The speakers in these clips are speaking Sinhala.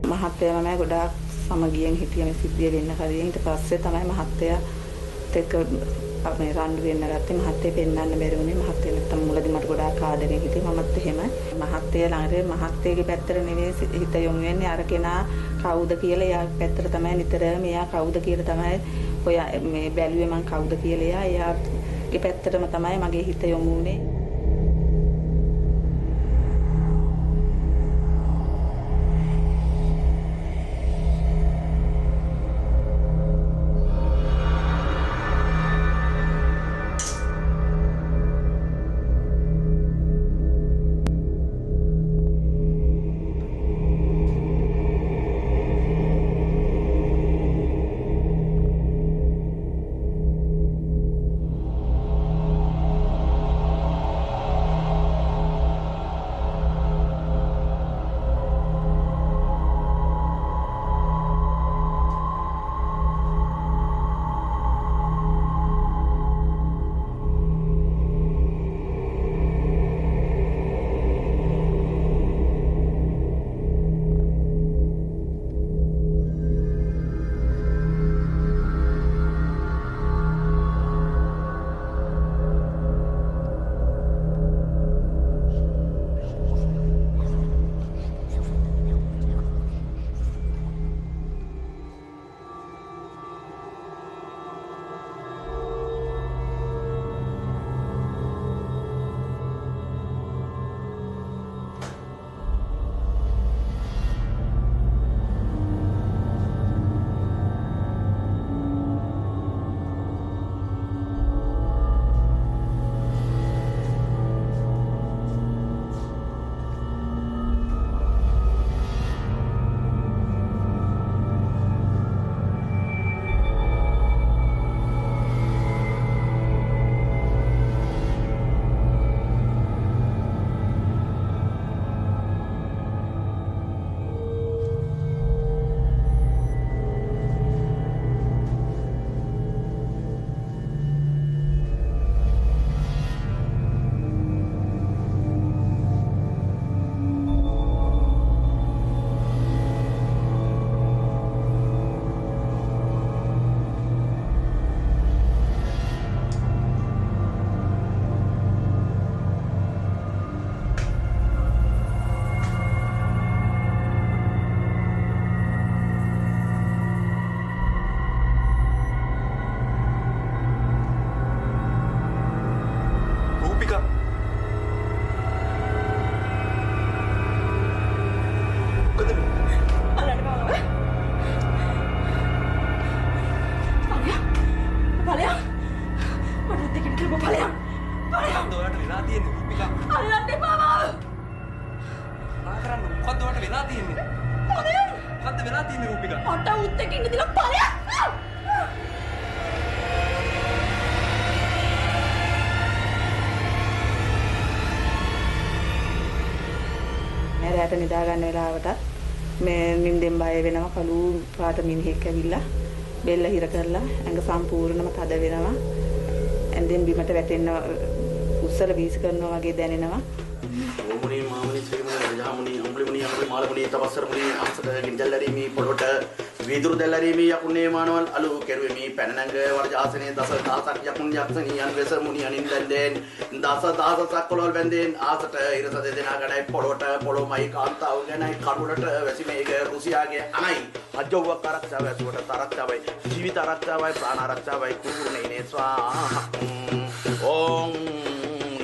මහත්තයා මම ගොඩාක් සමගියෙන් හිටිය මේ සිද්ධිය වෙන්න කලින්. ඊට පස්සේ තමයි මහත්තයාත් එක්ක මේ රණ්ඩු වෙන්න ගත්තේ. මහත්තයා පෙන්වන්න බැරි වුණේ. මහත්තයා නැත්තම් මුලදී මට ගොඩාක් ආදරෙන් හිටියේ. මමත් එහෙමයි. මහත්තයා ළඟට මහත්තයාගේ පැත්තට නෙවෙයි හිත යොමු වෙන්නේ. අර කෙනා කවුද කියලා එයා පැත්තට තමයි නිතරම එයා කවුද කියලා තමයි ඔය මේ බැලුවේ මං කවුද කියලා එයාගේ පැත්තටම තමයි මගේ හිත යොමු වුණේ. රැට නිදා ගන්න වෙලාවට මේ නිින්දෙන් බය වෙනවා කළු පාට මිනිහෙක් ඇවිල්ලා බෙල්ල හිර කරලා ඇඟ සම්පූර්ණයෙන්ම තද වෙනවා ඇඳෙන් බිමට වැටෙන්න උස්සල වීසි කරනවා වගේ දැනෙනවා ඕමුණි මාමුණි ශ්‍රීමුණි රජාමුණි අම්බුලිමුණි අම්බුලි මාලමුණි තවස්සරමුණි අක්ෂත ගින්ජල්ලරීමි පොළොට වීදුරු දැල්ලරීමි යකුණේ මානවල් අලු කෙරුවෙමි පැනනංග වර්ජාසනේ දස දාසක් යකුන් යක්ෂණියන් වෙස මුනි අනින්දෙන් දස දාසක් කොළවල් බැන්දෙන් ආසට ඉරස දෙදෙනා ගණයි පොළොට පොළොමයි කාන්තාව ගැනයි කරුලට වැසිමේක රුසියාගේ අනයි අජෝවක් ආරක්ෂාව ඇසුවට තරක්ෂාවයි ජීවිත ආරක්ෂාවයි ප්‍රාණ ආරක්ෂාවයි කුරුණේනේ ස්වාහා ඕම්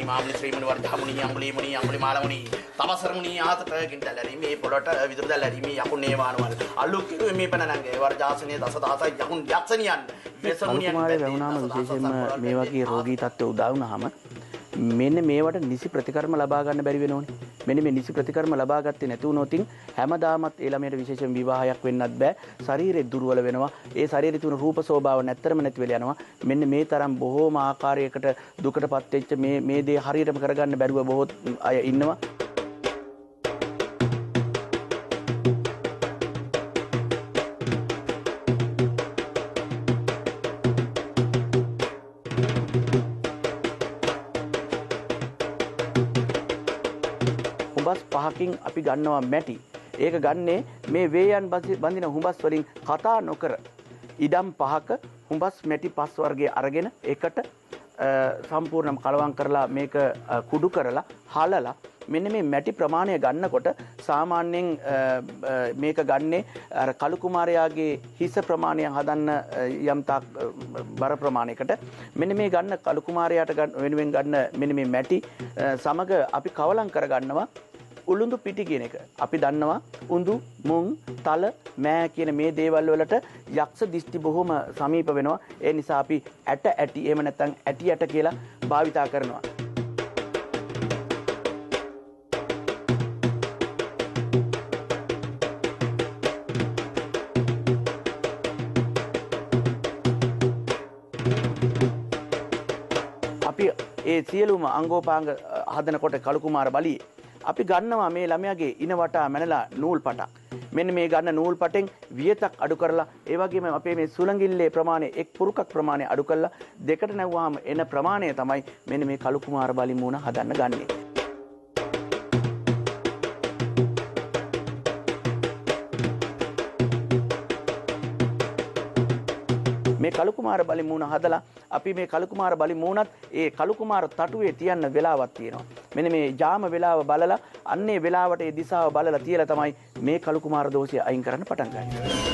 මාමුණි ශ්‍රීමුණි වර්ධාමුණි අම්බුලිමුණි අම්බුලි මාලමුණි තවසරමුණි ආතට ගින්දල්ලරීමි පොළොට විදුරු දැල්ලරීමි යකුණේ මානවල් අලු කෙරුවෙමි පැනනංගේ වර්ජාසනේ දස දාසක් යකුන් යක්ෂණියන් වෙස මුනියන් වුණාම විශේෂයෙන්ම මේ වගේ රෝගී තත්ත්ව උදා වුණාම මෙන්න මේවට නිසි ප්‍රතිකර්ම ලබා ගන්න බැරි වෙනෝනේ. මෙන්න මේ නිසි ප්‍රතිකර්ම ලබා ගත්තේ නැති වුණොත් හැමදාමත් ඒ ළමයට විශේෂයෙන් විවාහයක් වෙන්නත් බෑ. ශරීරය දුර්වල වෙනවා. ඒ ශරීරය තුන රූප ස්වභාව නැත්තරම නැති වෙලා යනවා. මෙන්න මේ තරම් බොහෝම ආකාරයකට දුකටපත් වෙච්ච මේ දේ හරියටම කරගන්න බැරුව බොහෝ අය ඉන්නවා. පහකින් අපි ගන්නවා මැටි. ඒක ගන්නේ මේ වේයන් බඳින හුඹස් වලින් කතා නොකර ඉඩම් 5ක හුඹස් මැටි 5 වර්ගයේ අරගෙන ඒකට සම්පූර්ණම කලවම් කරලා මේක කුඩු කරලා හලලා මෙන්න මේ මැටි ප්‍රමාණය ගන්නකොට සාමාන්‍යයෙන් මේක ගන්නේ අර කළු කුමාරයාගේ හිස ප්‍රමාණය හදන්න යම් තාක් බර ප්‍රමාණයකට මෙන්න මේ ගන්න කළු කුමාරයාට වෙනුවෙන් ගන්න මෙන්න මේ මැටි සමග අපි කවලම් කර ගන්නවා උළුඳු පිටි කියන එක. අපි දන්නවා උඳු මුං තල මෑ කියන මේ දේවල් වලට යක්ෂ දිස්ති බොහොම සමීප වෙනවා. ඒ නිසා අපි ඇට ඇටි එහෙම නැත්නම් ඇටි ඇට කියලා භාවිතා කරනවා. අපි ඒ සියලුම අංගෝපාංග හදනකොට කළු කුමාර බලී අපි ගන්නවා මේ ළමයාගේ ඉන වටා මැනලා නූල් පටක්. මෙන්න මේ ගන්න නූල් පටෙන් වියතක් අඩු කරලා ඒ වගේම අපේ මේ සුළඟිල්ලේ ප්‍රමාණය එක් පුරුකක් ප්‍රමාණය අඩු කරලා දෙකට නැවුවාම එන ප්‍රමාණය තමයි මෙන්න මේ කළු කුමාර බලි මූණ හදන්න ගන්නේ. මේ කළු කුමාර බලි මූණ හදලා අපි මේ කළු කුමාර බලි මූණත් ඒ කළු කුමාර තටුවේ තියන්න වෙලාවක් තියෙනවා. මෙන්න මේ ජාම වෙලාව බලලා අන්නේ වෙලාවට ඒ දිශාව බලලා තියලා තමයි මේ කළු කුමාර දෝෂය අයින් කරන්න පටන් ගන්නේ.